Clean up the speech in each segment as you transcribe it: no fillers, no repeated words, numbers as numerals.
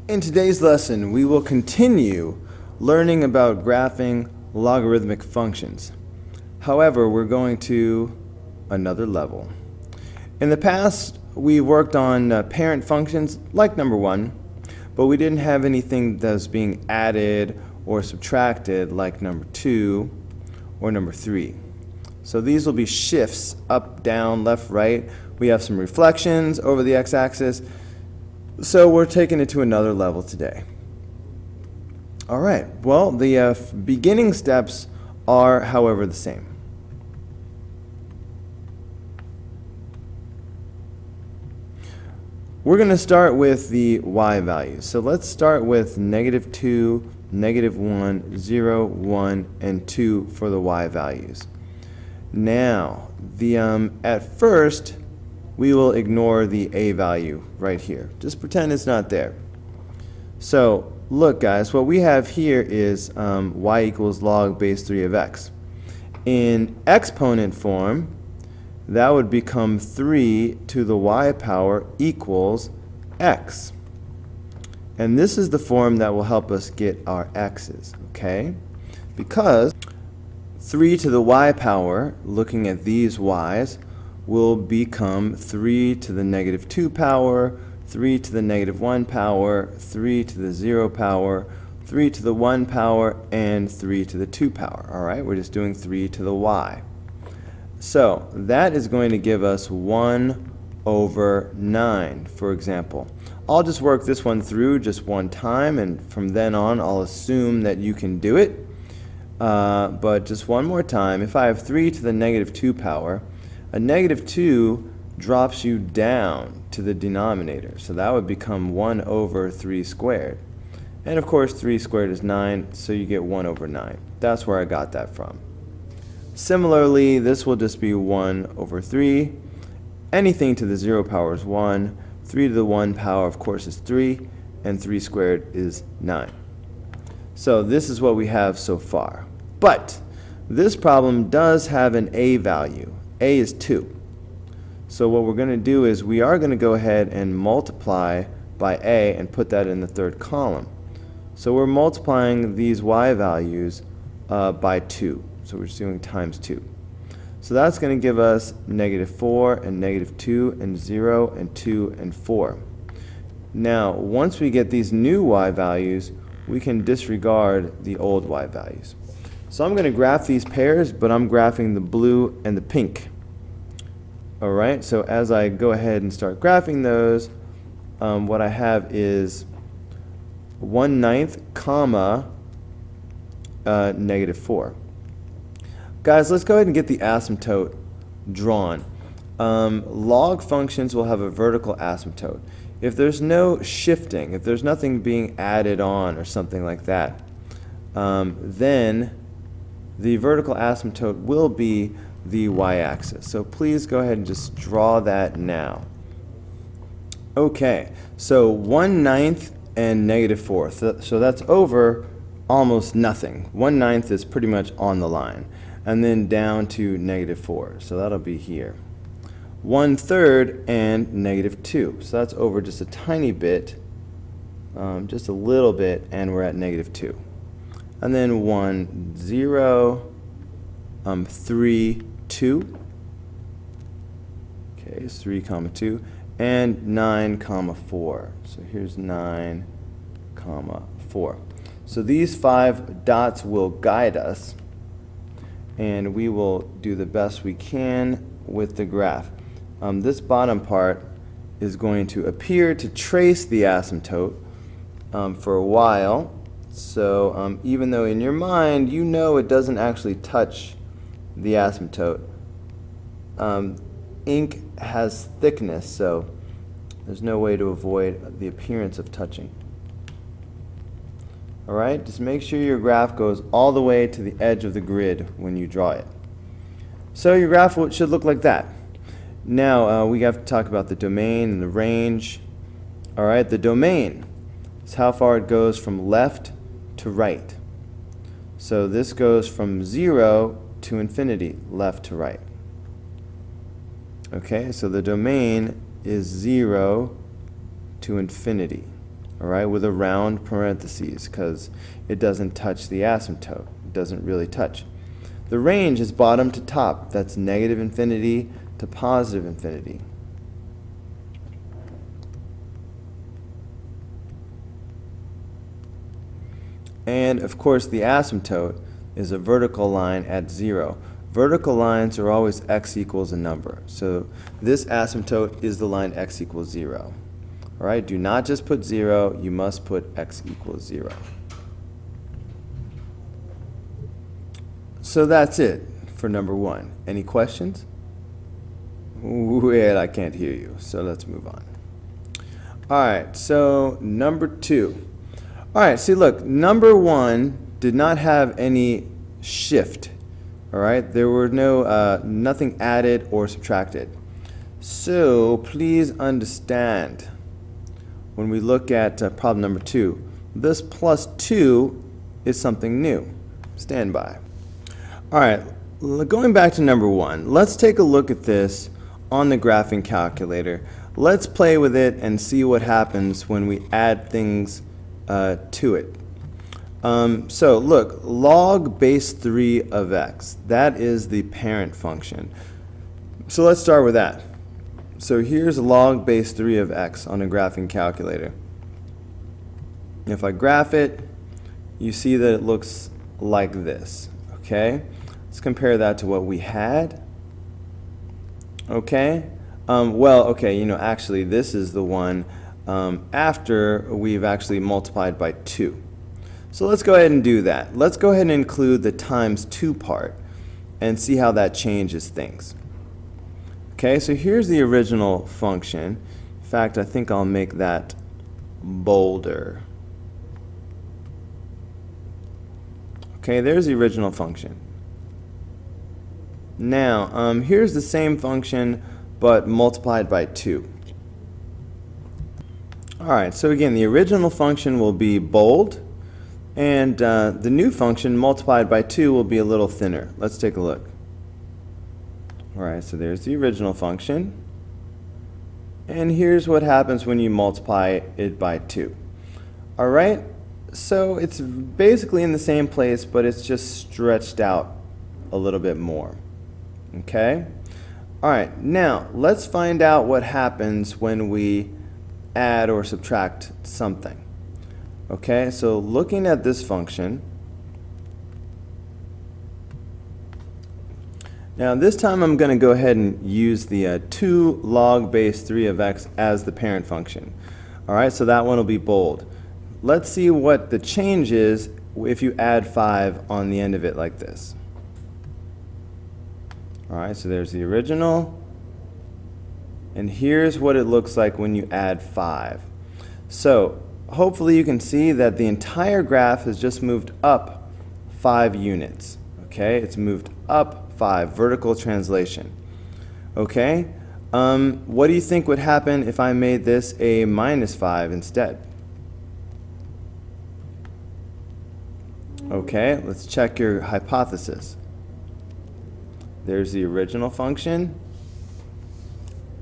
In today's lesson, we will continue learning about graphing logarithmic functions. However, we're going to another level. In the past, we worked on parent functions like number 1, but we didn't have anything that was being added or subtracted like number 2 or number 3. So these will be shifts up, down, left, right. We have some reflections over the x-axis. So we're taking it to another level today. All right, well, the beginning steps are, however, the same. We're going to start with the y values. So let's start with -2, -1, 0, 1, and 2 for the y values. Now, at first, we will ignore the a value right here. Just pretend it's not there. So, look guys, what we have here is y equals log base 3 of x. In exponent form, that would become 3 to the y power equals x. And this is the form that will help us get our x's, okay? Because 3 to the y power, looking at these y's, will become 3 to the -2 power, 3 to the -1 power, 3 to the 0 power, 3 to the 1 power, and 3 to the 2 power. All right, we're just doing 3 to the y. So that is going to give us 1/9, for example. I'll just work this one through just one time, and from then on I'll assume that you can do it. But just one more time, if I have 3 to the -2 power, a -2 drops you down to the denominator, so that would become 1/3 squared. And of course 3 squared is 9, so you get 1/9. That's where I got that from. Similarly, this will just be 1/3. Anything to the 0 power is 1. 3 to the 1 power, of course, is 3, and 3 squared is 9. So this is what we have so far. But this problem does have an a value. A is 2. So what we're going to do is we are going to go ahead and multiply by a and put that in the third column. So we're multiplying these y values by 2. So we're just doing times 2. So that's going to give us -4 and -2 and 0 and 2 and 4. Now, once we get these new y values, we can disregard the old y values. So I'm going to graph these pairs, but I'm graphing the blue and the pink. Alright, so as I go ahead and start graphing those, what I have is 1/9, comma, -4. Guys, let's go ahead and get the asymptote drawn. Log functions will have a vertical asymptote. If there's no shifting, if there's nothing being added on or something like that, then the vertical asymptote will be the y-axis. So please go ahead and just draw that now. Okay, so 1/9 and -4. So that's over almost nothing. 1/9 is pretty much on the line. And then down to -4. So that'll be here. 1/3 and -2. So that's over just a tiny bit, just a little bit, and we're at -2. And then 1, 0, 3, 2. Okay, it's 3, 2, and 9, 4. So here's 9, 4. So these 5 dots will guide us, and we will do the best we can with the graph. This bottom part is going to appear to trace the asymptote for a while. So even though in your mind you know it doesn't actually touch the asymptote, ink has thickness, so there's no way to avoid the appearance of touching. Alright, just make sure your graph goes all the way to the edge of the grid when you draw it. So your graph should look like that. Now we have to talk about the domain and the range. Alright, the domain is how far it goes from left to right. So this goes from 0 to infinity, left to right. Okay, so the domain is 0 to infinity. all right, with a round parentheses because it doesn't touch the asymptote. It doesn't really touch. The range is bottom to top. That's negative infinity to positive infinity. And of course the asymptote is a vertical line at 0. Vertical lines are always x equals a number. So this asymptote is the line x equals 0. All right, do not just put 0, you must put x equals 0. So that's it for number 1. Any questions? Well, I can't hear you, so let's move on. All right, so number 2. All right, see, look, number 1 did not have any shift. All right, there were nothing added or subtracted. So please understand, when we look at problem number 2, this plus 2 is something new. Stand by. All right, going back to number 1, let's take a look at this on the graphing calculator. Let's play with it and see what happens when we add things to it. So look, log base 3 of x, that is the parent function. So let's start with that. So here's log base 3 of x on a graphing calculator. If I graph it, you see that it looks like this. Okay, let's compare that to what we had. Okay, well, okay, actually this is the one after we've actually multiplied by 2. So let's go ahead and do that. Let's go ahead and include the times 2 part and see how that changes things. Okay, so here's the original function. In fact, I think I'll make that bolder. Okay, there's the original function. Now, here's the same function, but multiplied by 2. All right, so again, the original function will be bold, and the new function multiplied by 2 will be a little thinner. Let's take a look. All right, so there's the original function. And here's what happens when you multiply it by 2. All right, so it's basically in the same place, but it's just stretched out a little bit more. Okay? All right, now let's find out what happens when we add or subtract something. Okay, so looking at this function, now this time I'm going to go ahead and use the 2 log base 3 of x as the parent function. All right, so that one will be bold. Let's see what the change is if you add 5 on the end of it like this. All right, so there's the original, and here's what it looks like when you add 5. So hopefully you can see that the entire graph has just moved up 5 units. Okay, it's moved up 5, vertical translation. Okay, what do you think would happen if I made this a minus 5 instead? Okay, let's check your hypothesis. There's the original function,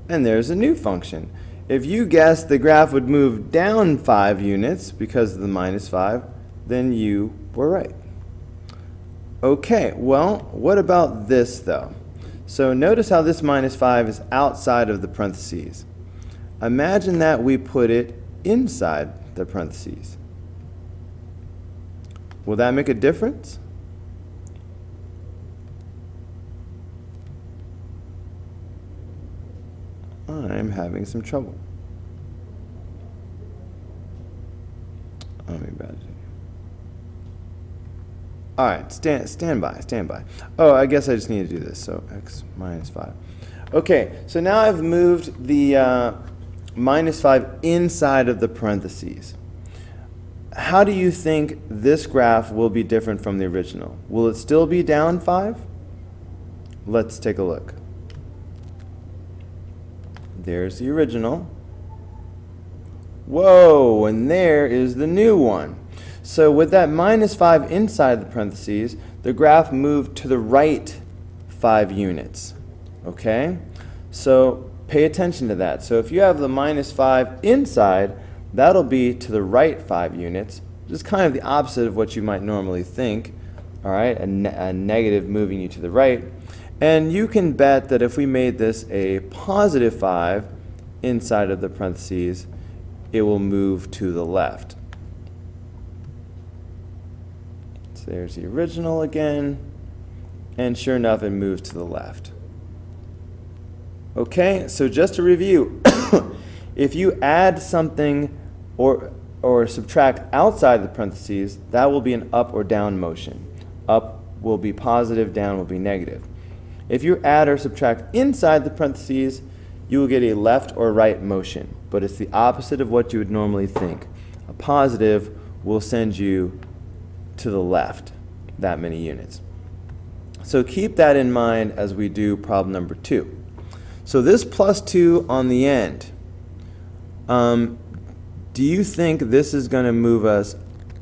and there's a new function. If you guessed the graph would move down 5 units because of the minus 5, then you were right. Okay, well, what about this though? So notice how this minus 5 is outside of the parentheses. Imagine that we put it inside the parentheses. Will that make a difference? I'm having some trouble. All right, stand by. Oh, I guess I just need to do this. So x minus 5. Okay, so now I've moved the minus 5 inside of the parentheses. How do you think this graph will be different from the original? Will it still be down 5? Let's take a look. There's the original. Whoa, and there is the new one. So with that minus 5 inside the parentheses, the graph moved to the right 5 units. Okay? So pay attention to that. So if you have the minus 5 inside, That'll be to the right 5 units, which is kind of the opposite of what you might normally think. All right, a negative moving you to the right. And you can bet that if we made this a positive 5 inside of the parentheses, it will move to the left. So there's the original again, and sure enough, it moves to the left. Okay, so just to review, if you add something or subtract outside the parentheses, that will be an up or down motion. Up will be positive, down will be negative. If you add or subtract inside the parentheses, you will get a left or right motion, but it's the opposite of what you would normally think. A positive will send you to the left that many units. So keep that in mind as we do problem number 2. So this plus 2 on the end, do you think this is going to move us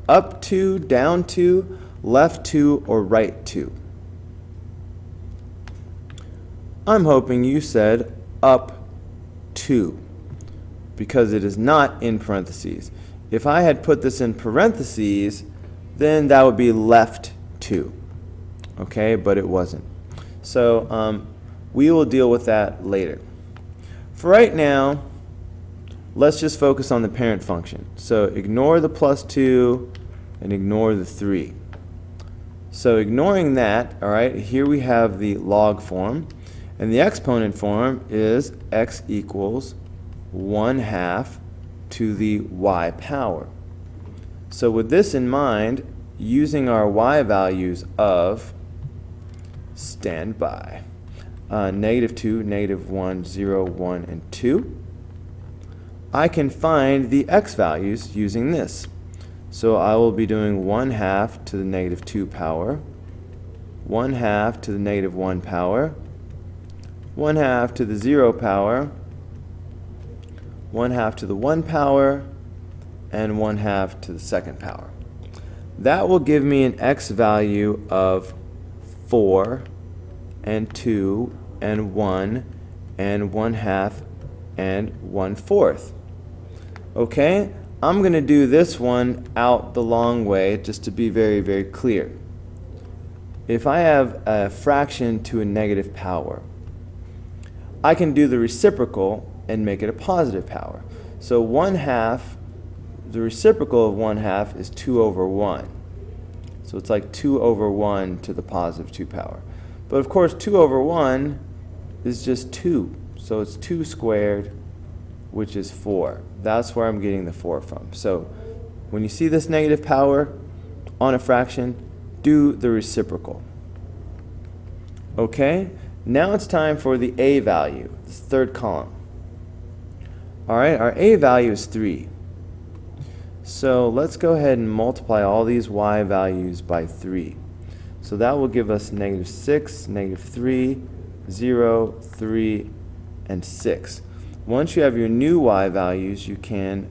up 2, down 2, left 2, or right 2? I'm hoping you said up 2, because it is not in parentheses. If I had put this in parentheses, then that would be left 2. Okay, but it wasn't. So we will deal with that later. For right now, let's just focus on the parent function. So ignore the plus 2 and ignore the 3. So ignoring that, all right, here we have the log form. And the exponent form is x equals 1/2 to the y power. So with this in mind, using our y values of, stand by, -2, -1, 0, 1, and 2, I can find the x values using this. So I will be doing 1/2 to the -2 power, 1/2 to the -1 power, 1/2 to the 0 power, 1/2 to the 1 power, and 1/2 to the 2nd power. That will give me an x value of 4 and 2 and 1 and 1/2 and 1/4. Okay, I'm going to do this one out the long way just to be very, very clear. If I have a fraction to a negative power, I can do the reciprocal and make it a positive power. So 1/2, the reciprocal of 1/2 is 2 over 1. So it's like 2 over 1 to the positive 2 power. But of course 2 over 1 is just 2. So it's 2 squared, which is 4. That's where I'm getting the 4 from. So when you see this negative power on a fraction, do the reciprocal. Okay? Now it's time for the a value, this third column. All right, our a value is 3. So let's go ahead and multiply all these y values by 3. So that will give us -6, -3, 0, 3, and 6. Once you have your new y values, you can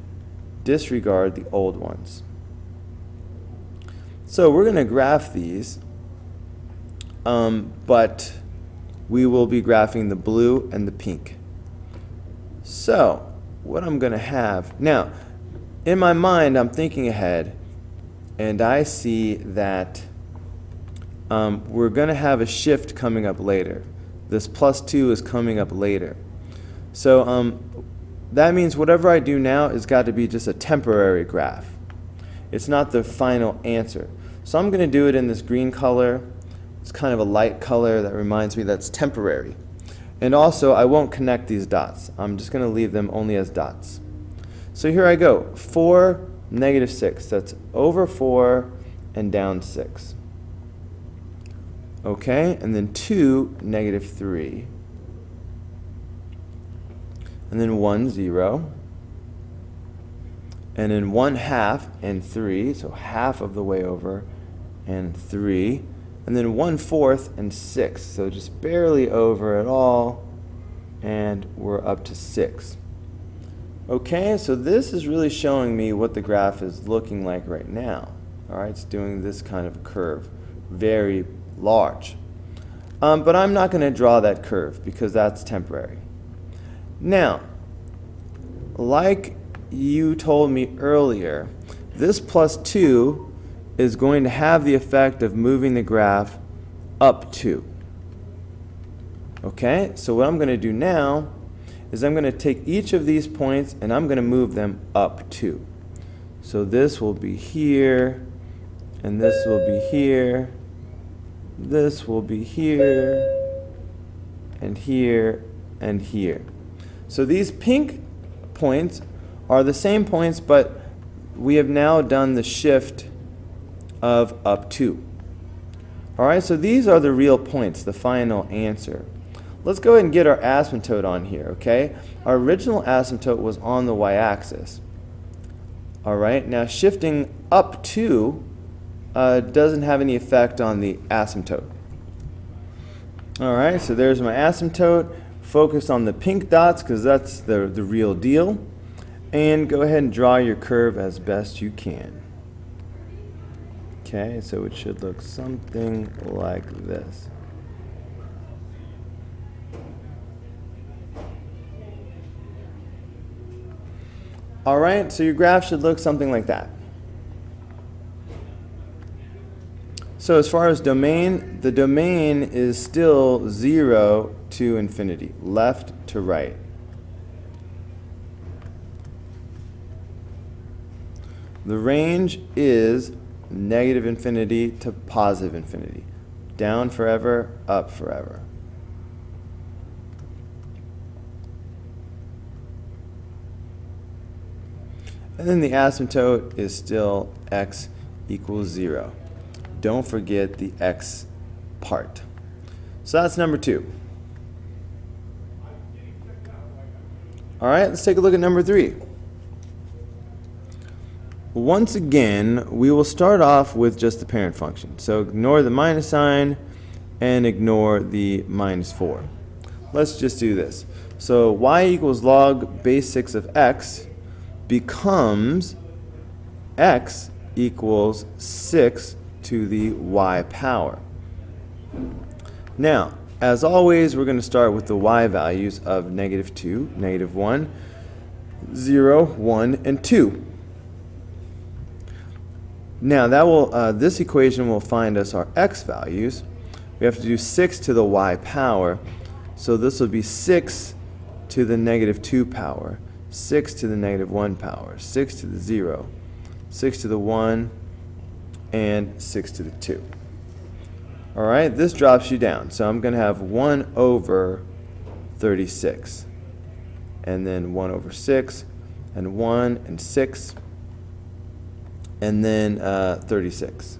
disregard the old ones. So we're going to graph these, but we will be graphing the blue and the pink. So what I'm going to have now, in my mind, I'm thinking ahead, and I see that we're going to have a shift coming up later. This plus 2 is coming up later. So that means whatever I do now has got to be just a temporary graph. It's not the final answer. So I'm going to do it in this green color. It's kind of a light color that reminds me that's temporary. And also, I won't connect these dots. I'm just going to leave them only as dots. So here I go. 4, -6. That's over 4 and down 6. Okay, and then 2, -3. And then 1, 0. And then 1/2 and 3, so half of the way over, and 3. And then 1/4 and 6, so just barely over at all, and we're up to 6. Okay, so this is really showing me what the graph is looking like right now. All right, it's doing this kind of curve, very large. But I'm not going to draw that curve because that's temporary. Now, like you told me earlier, this plus 2 is going to have the effect of moving the graph up 2. Okay, so what I'm going to do now is I'm going to take each of these points and I'm going to move them up 2. So this will be here, and this will be here, this will be here, and here, and here. So these pink points are the same points, but we have now done the shift of up 2. Alright, so these are the real points, the final answer. Let's go ahead and get our asymptote on here, okay? Our original asymptote was on the y-axis. Alright, now shifting up 2 doesn't have any effect on the asymptote. Alright, so there's my asymptote. Focus on the pink dots because that's the real deal. And go ahead and draw your curve as best you can. Okay, so it should look something like this. Alright, so your graph should look something like that. So as far as domain, the domain is still 0 to infinity, left to right. The range is negative infinity to positive infinity. Down forever, up forever. And then the asymptote is still x equals 0. Don't forget the x part. So that's number 2. All right, let's take a look at number 3. Once again, we will start off with just the parent function. So ignore the minus sign and ignore the minus 4. Let's just do this. So y equals log base 6 of x becomes x equals 6 to the y power. Now, as always, we're going to start with the y values of -2, -1, 0, 1, and 2. Now, that will this equation will find us our x values. We have to do 6 to the y power, so this will be 6 to the -2 power, 6 to the -1 power, 6 to the 0, 6 to the 1, and 6 to the 2. Alright, this drops you down. So I'm going to have 1 over 36. And then 1 over 6, and 1, and 6, and then 36.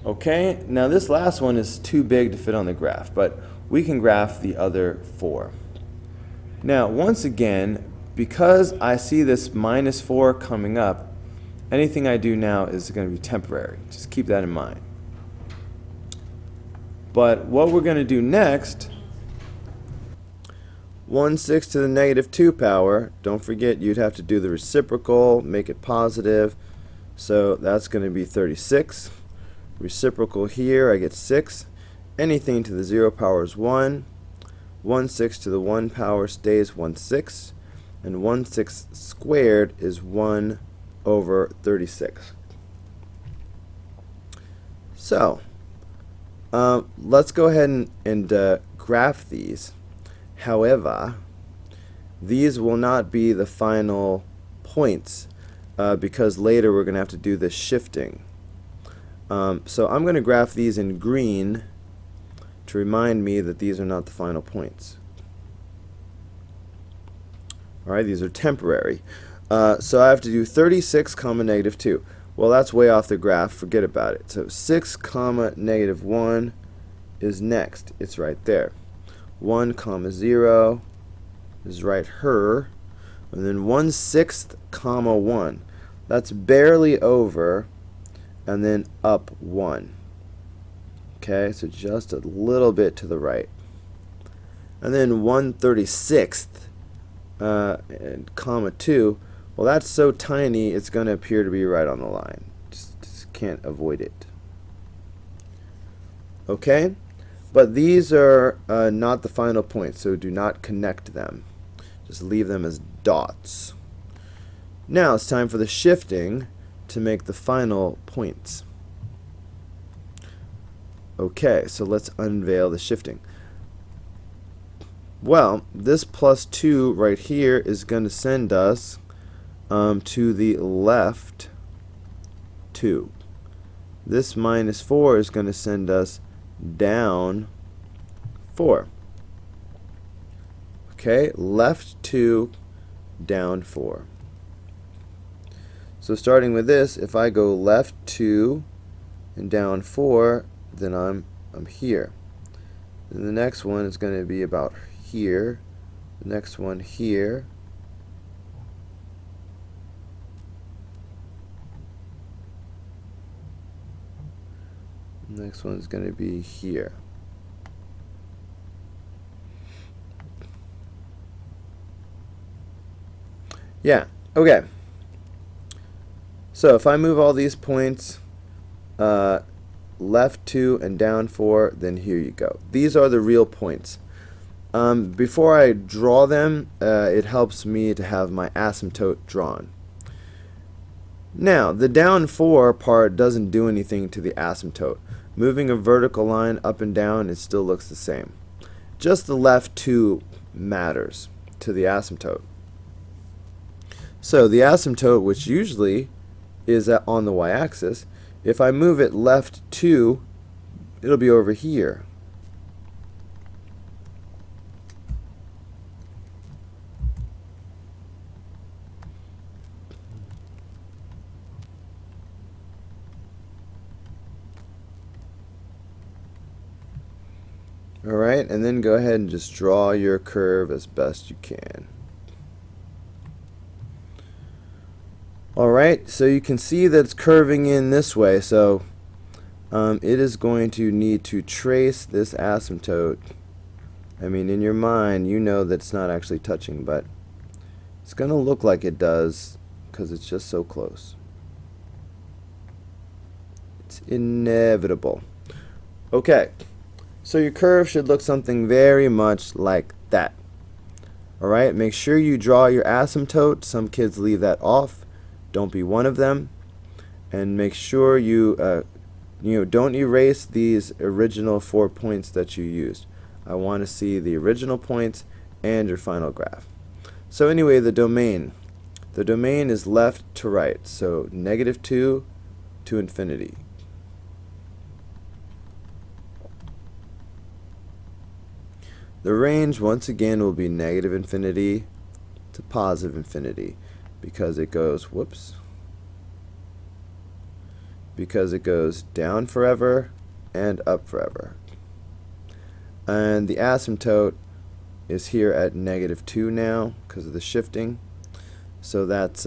Okay, now this last one is too big to fit on the graph, but we can graph the other 4. Now, once again, because I see this -4 coming up, anything I do now is going to be temporary. Just keep that in mind. But what we're going to do next, 1/6 to the -2 power, don't forget you'd have to do the reciprocal, make it positive. So that's going to be 36. Reciprocal here, I get 6. Anything to the 0 power is 1. 1/6 to the 1 power stays 1/6. And 1/6 squared is 1 over 36. So, let's go ahead and graph these. However, these will not be the final points because later we're going to have to do this shifting. So I'm going to graph these in green to remind me that these are not the final points. Alright, these are temporary. So I have to do 36 comma -2. Well, that's way off the graph. Forget about it. So 6 comma -1 is next. It's right there. 1 comma 0 is right here. And then 1/6 comma 1. That's barely over. And then up 1. Okay, so just a little bit to the right. And then 1/36 and comma 2. Well, that's so tiny, it's going to appear to be right on the line. Just can't avoid it. Okay? But these are not the final points, so do not connect them. Just leave them as dots. Now it's time for the shifting to make the final points. Okay, so let's unveil the shifting. Well, this plus 2 right here is going to send us to the left 2. This minus 4 is going to send us down 4. Okay, left 2, down 4. So starting with this, if I go left 2 and down 4, then I'm here. And the next one is going to be about here. The next one here. The next one is going to be here. Yeah, okay. So if I move all these points left 2 and down 4, then here you go. These are the real points. Before I draw them, it helps me to have my asymptote drawn. Now, the down 4 part doesn't do anything to the asymptote. Moving a vertical line up and down, it still looks the same. Just the left 2 matters to the asymptote. So the asymptote, which usually is on the y-axis, if I move it left 2, it'll be over here. Alright, and then go ahead and just draw your curve as best you can. Alright, so you can see that it's curving in this way, so it is going to need to trace this asymptote. I mean, in your mind, you know that it's not actually touching, but it's going to look like it does because it's just so close. It's inevitable. Okay, so your curve should look something very much like that. Alright, make sure you draw your asymptote. Some kids leave that off. Don't be one of them. And make sure you don't erase these original 4 points that you used. I want to see the original points and your final graph. So anyway, the domain. The domain is left to right. So -2 to infinity. The range, once again, will be -infinity to +infinity because it goes, because it goes down forever and up forever. And the asymptote is here at -2 now because of the shifting. So that's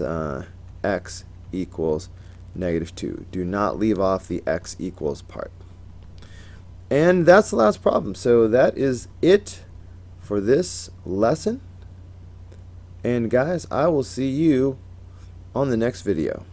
x equals -2. Do not leave off the x equals part. And that's the last problem. So that is it for this lesson. And guys, I will see you on the next video.